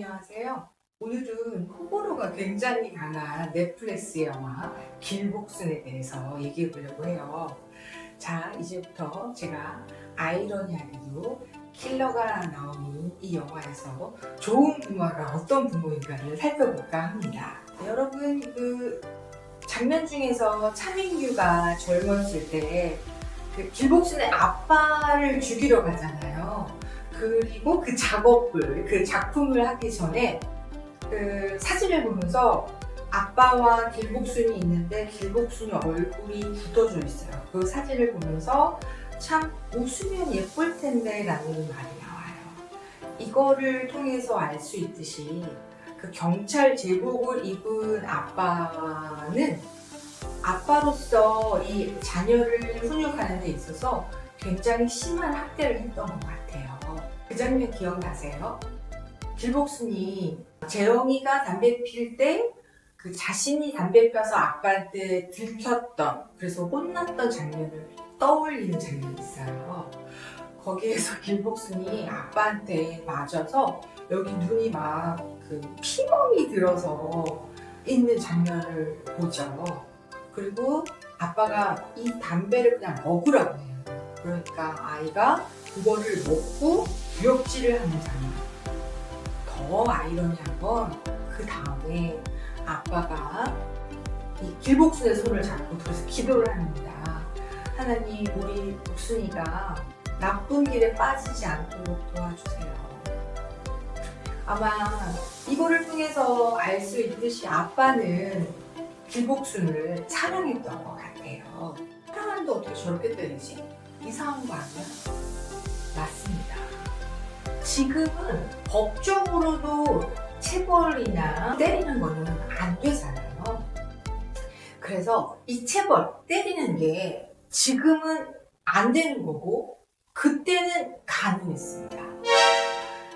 안녕하세요. 오늘은 호불호가 굉장히 강한 넷플릭스 영화 길복순에 대해서 얘기해 보려고 해요. 자, 이제부터 제가 아이러니하게도 킬러가 나오는 이 영화에서 좋은 부모가 어떤 부모인가를 살펴볼까 합니다. 여러분, 장면 중에서 차민규가 젊었을 때 길복순의 아빠를 죽이러 가잖아요. 그리고 그 작품을 하기 전에 사진을 보면서 아빠와 길복순이 있는데 길복순이 얼굴이 굳어져 있어요. 그 사진을 보면서 참 웃으면 예쁠 텐데 라는 말이 나와요. 이거를 통해서 알 수 있듯이 그 경찰 제복을 입은 아빠는 아빠로서 이 자녀를 훈육하는 데 있어서 굉장히 심한 학대를 했던 것 같아요. 그 장면 기억나세요? 길복순이 재영이가 담배 필 때 그 자신이 담배 펴서 아빠한테 들켰던, 그래서 혼났던 장면을 떠올리는 장면이 있어요. 거기에서 길복순이 아빠한테 맞아서 여기 눈이 막 피멍이 들어서 있는 장면을 보죠. 그리고 아빠가 이 담배를 그냥 먹으라고 해요. 그러니까 아이가 그거를 먹고 구역질을 하는 장면. 더 아이러니한 건 그 다음에 아빠가 이 길복순의 손을 잡고 그래서 기도를 합니다. 하나님, 우리 복순이가 나쁜 길에 빠지지 않도록 도와주세요. 아마 이거를 통해서 알 수 있듯이 아빠는 길복순을 사랑했던 것 같아요. 사랑하는데 어떻게 저렇게 때리지? 이상한 거 아니야? 맞습니다. 지금은 법적으로도 체벌이나 때리는 거는 안 되잖아요. 그래서 이 체벌, 때리는 게 지금은 안 되는 거고 그때는 가능했습니다.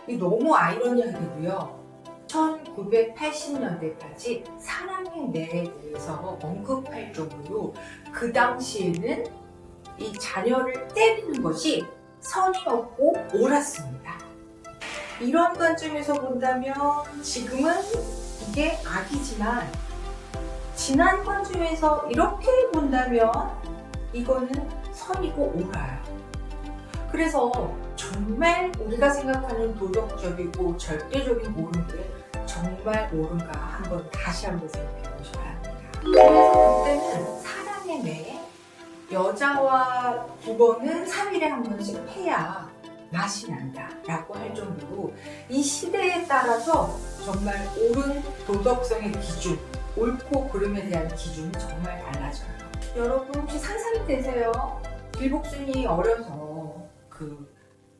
이 너무 아이러니하게도요. 1980년대까지 사랑의 매에 대해서 언급할 정도로 그 당시에는 이 자녀를 때리는 것이 선이 없고 옳았습니다. 이런 관점에서 본다면 지금은 이게 악이지만 지난 관점에서 이렇게 본다면 이거는 선이고 옳아요. 그래서 정말 우리가 생각하는 도덕적이고 절대적인 옳은 게 정말 옳은가 다시 한번 생각해 보셔야 합니다. 그래서 그때는 사랑의 매, 여자와 부부는 3일에 한 번씩 해야 맛이 난다 라고 할 정도로 이 시대에 따라서 정말 옳은 도덕성의 기준, 옳고 그름에 대한 기준이 정말 달라져요. 여러분 혹시 상상이 되세요? 길복순이 어려서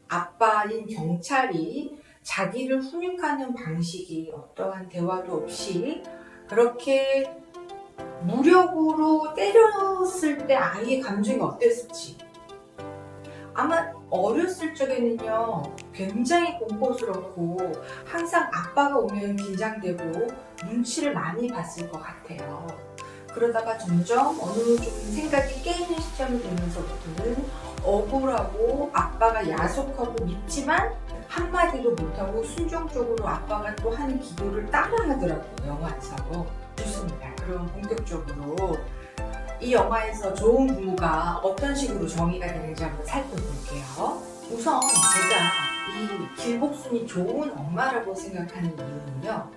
아빠인 경찰이 자기를 훈육하는 방식이 어떠한 대화도 없이 그렇게 무력으로 때렸을 때 아이의 감정이 어땠을지. 아마 어렸을 적에는요 굉장히 공포스럽고 항상 아빠가 오면 긴장되고 눈치를 많이 봤을 것 같아요. 그러다가 점점 어느 좀 생각이 깨이는 시점이 되면서부터는 억울하고 아빠가 야속하고 밉지만 한마디도 못하고 순종적으로 아빠가 또 하는 기도를 따라하더라고요. 영화에서. 좋습니다. 그럼 본격적으로 이 영화에서 좋은 부모가 어떤 식으로 정의가 되는지 한번 살펴볼게요. 우선 제가 이 길복순이 좋은 엄마라고 생각하는 이유는요.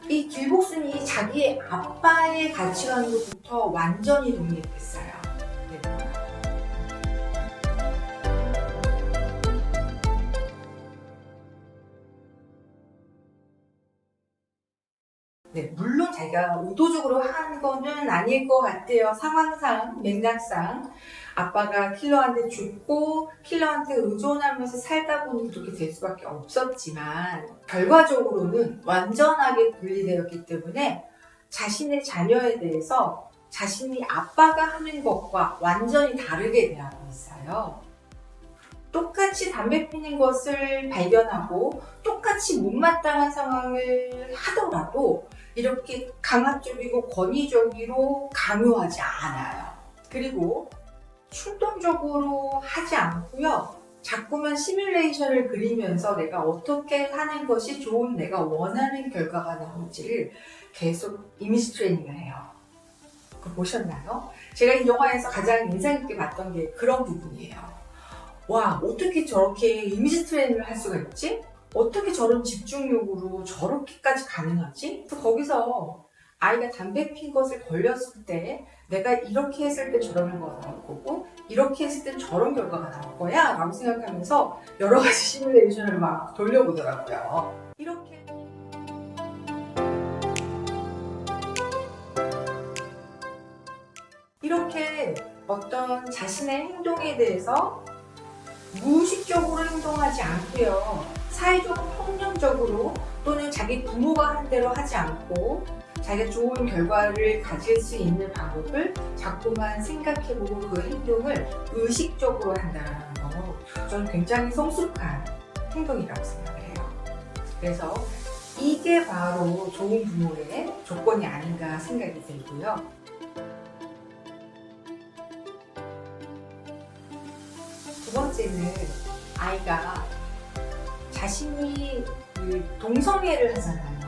이 길복순이 자기의 아빠의 가치관으로부터 완전히 독립했어요. 네, 물론 자기가 의도적으로 한 거는 아닐 것 같아요. 상황상, 맥락상 아빠가 킬러한테 죽고 킬러한테 의존하면서 살다 보니 그렇게 될 수밖에 없었지만 결과적으로는 완전하게 분리되었기 때문에 자신의 자녀에 대해서 자신이 아빠가 하는 것과 완전히 다르게 대하고 있어요. 똑같이 담배 피는 것을 발견하고 똑같이 못마땅한 상황을 하더라도 이렇게 강압적이고 권위적으로 강요하지 않아요. 그리고 충동적으로 하지 않고요. 자꾸만 시뮬레이션을 그리면서 내가 어떻게 하는 것이 좋은 내가 원하는 결과가 나올지를 계속 이미지 트레이닝을 해요. 그거 보셨나요? 제가 이 영화에서 가장 인상 깊게 봤던 게 그런 부분이에요. 와, 어떻게 저렇게 이미지 트레이닝을 할 수가 있지? 어떻게 저런 집중력으로 저렇게까지 가능하지? 그래서 거기서 아이가 담배 핀 것을 걸렸을 때 내가 이렇게 했을 때 저런 결과가 나올 거고 이렇게 했을 때 저런 결과가 나올 거야 라고 생각하면서 여러 가지 시뮬레이션을 막 돌려보더라고요. 이렇게 어떤 자신의 행동에 대해서 무의식적으로 행동하지 않고요. 사회적으로 평념적으로 또는 자기 부모가 한 대로 하지 않고 자기가 좋은 결과를 가질 수 있는 방법을 자꾸만 생각해보고 그 행동을 의식적으로 한다는 거 저는 굉장히 성숙한 행동이라고 생각을 해요. 그래서 이게 바로 좋은 부모의 조건이 아닌가 생각이 들고요. 두 번째는 아이가 자신이 동성애를 하잖아요.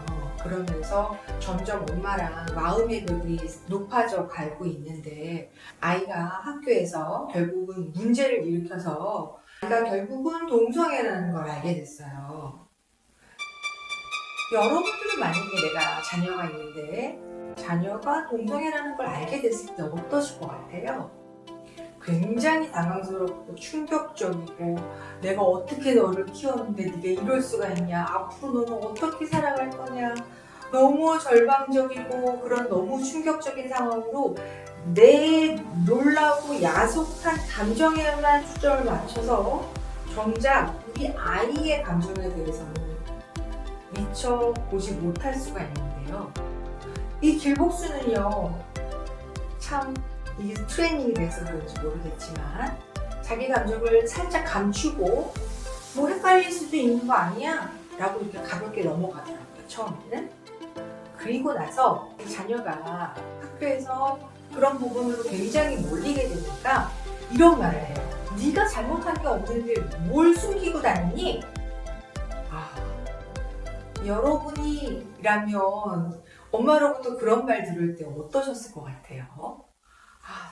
그러면서 점점 엄마랑 마음의 벽이 높아져 가고 있는데 아이가 학교에서 결국은 문제를 일으켜서 아이가 결국은 동성애라는 걸 알게 됐어요. 여러분들은 만약에 내가 자녀가 있는데 자녀가 동성애라는 걸 알게 됐을 때 어떠실 것 같아요? 굉장히 당황스럽고 충격적이고 내가 어떻게 너를 키웠는데 네가 이럴 수가 있냐, 앞으로 너는 어떻게 살아갈 거냐, 너무 절망적이고 그런 너무 충격적인 상황으로 내 놀라고 야속한 감정에만 초점을 맞춰서 정작 우리 아이의 감정에 대해서는 미처 보지 못할 수가 있는데요. 이 길복수는요, 참 이게 트레이닝이 돼서 그런지 모르겠지만 자기 감정을 살짝 감추고 뭐 헷갈릴 수도 있는 거 아니야? 라고 이렇게 가볍게 넘어가더라고요, 처음에는. 그리고 나서 자녀가 학교에서 그런 부분으로 굉장히 몰리게 되니까 이런 말을 해요. 네가 잘못한 게 없는데 뭘 숨기고 다니니? 여러분이라면 엄마로부터 그런 말 들을 때 어떠셨을 것 같아요?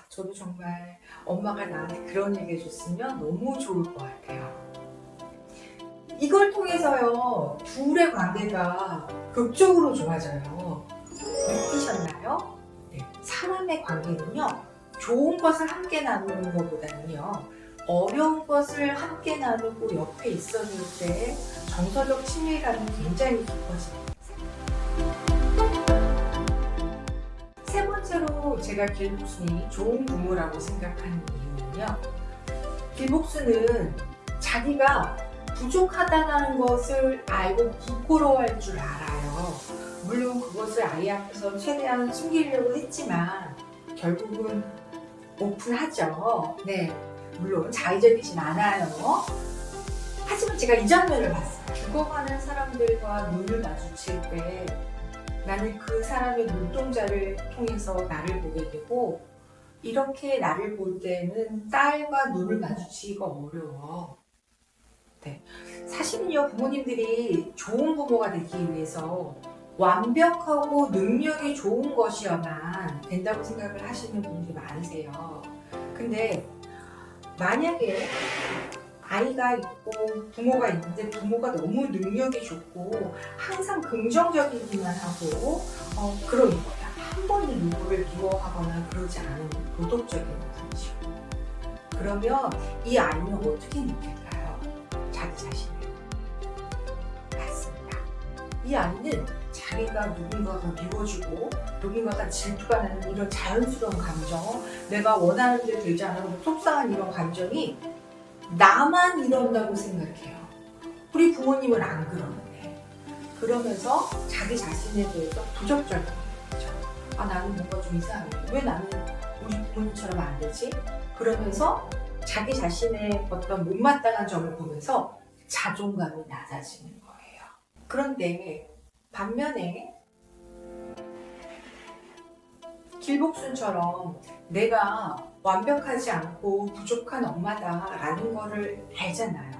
저도 정말 엄마가 나한테 그런 얘기 해줬으면 너무 좋을 것 같아요. 이걸 통해서요, 둘의 관계가 극적으로 좋아져요. 느끼셨나요? 네. 사람의 관계는요, 좋은 것을 함께 나누는 것보다는요, 어려운 것을 함께 나누고 옆에 있어줄 때 정서적 친밀감이 굉장히 깊어집니다. 세 번째로 제가 길복순이 좋은 부모라고 생각하는 이유는요, 길복수는 자기가 부족하다는 것을 알고 부끄러워할 줄 알아요. 물론 그것을 아이 앞에서 최대한 숨기려고 했지만 결국은 오픈하죠. 네, 물론 자의적이진 않아요. 하지만 제가 이 장면을 봤어요. 죽어가는 사람들과 눈을 마주칠 때 나는 그 사람의 눈동자를 통해서 나를 보게 되고 이렇게 나를 볼 때는 딸과 눈을 마주치기가 어려워. 네. 사실은요, 부모님들이 좋은 부모가 되기 위해서 완벽하고 능력이 좋은 것이어만 된다고 생각을 하시는 분들이 많으세요. 근데 만약에 아이가 있고 부모가 있는데 부모가 너무 능력이 좋고 항상 긍정적이기만 하고 그런 거야. 한 번도 누구를 미워하거나 그러지 않은 도덕적인 분이시고 그러면 이 아이는 어떻게 느낄까요? 자기 자신을. 맞습니다. 이 아이는 자기가 누군가가 미워주고 누군가가 질투가 나는 이런 자연스러운 감정, 내가 원하는 대로 되지 않아서 속상한 이런 감정이 나만 이런다고 생각해요. 우리 부모님은 안 그러는데. 그러면서 자기 자신에 대해서 부정적인 거죠. 나는 뭔가 좀 이상해. 왜 나는 우리 부모님처럼 안 되지? 그러면서 자기 자신의 어떤 못마땅한 점을 보면서 자존감이 낮아지는 거예요. 그런데 반면에 길복순처럼 내가 완벽하지 않고 부족한 엄마다라는 거를 알잖아요.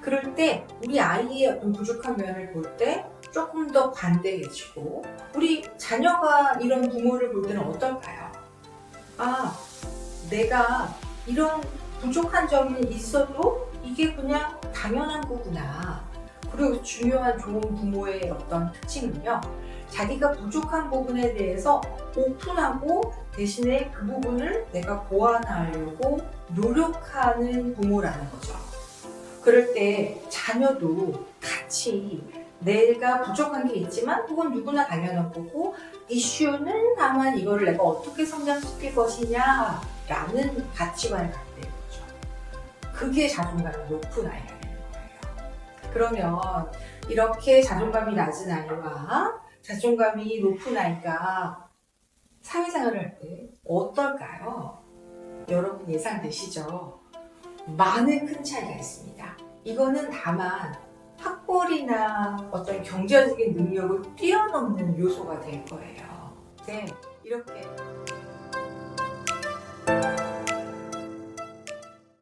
그럴 때 우리 아이의 어떤 부족한 면을 볼 때 조금 더 관대해지고, 우리 자녀가 이런 부모를 볼 때는 어떨까요? 아, 내가 이런 부족한 점이 있어도 이게 그냥 당연한 거구나. 그리고 중요한 좋은 부모의 어떤 특징은요, 자기가 부족한 부분에 대해서 오픈하고 대신에 그 부분을 내가 보완하려고 노력하는 부모라는 거죠. 그럴 때 자녀도 같이 내가 부족한 게 있지만 그건 누구나 당연한 거고, 이슈는 다만 이거를 내가 어떻게 성장시킬 것이냐 라는 가치관을 갖게 되는 거죠. 그게 자존감이 높은 아이가 되는 거예요. 그러면 이렇게 자존감이 낮은 아이와 자존감이 높은 아이가 사회생활을 할 때 어떨까요? 여러분 예상되시죠? 많은 큰 차이가 있습니다. 이거는 다만 학벌이나 어떤 경제적인 능력을 뛰어넘는 요소가 될 거예요. 네,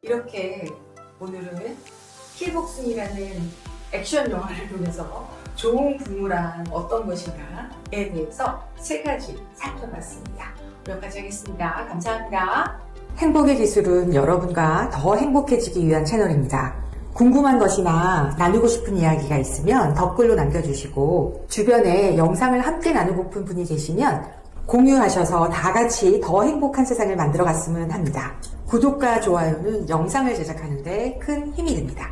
이렇게 오늘은 킬복순이라는 액션 영화를 보면서 좋은 부모란 어떤 것인가에 대해서 3가지 살펴봤습니다. 여기까지 하겠습니다. 감사합니다. 행복의 기술은 여러분과 더 행복해지기 위한 채널입니다. 궁금한 것이나 나누고 싶은 이야기가 있으면 댓글로 남겨주시고, 주변에 영상을 함께 나누고픈 분이 계시면 공유하셔서 다 같이 더 행복한 세상을 만들어 갔으면 합니다. 구독과 좋아요는 영상을 제작하는 데 큰 힘이 됩니다.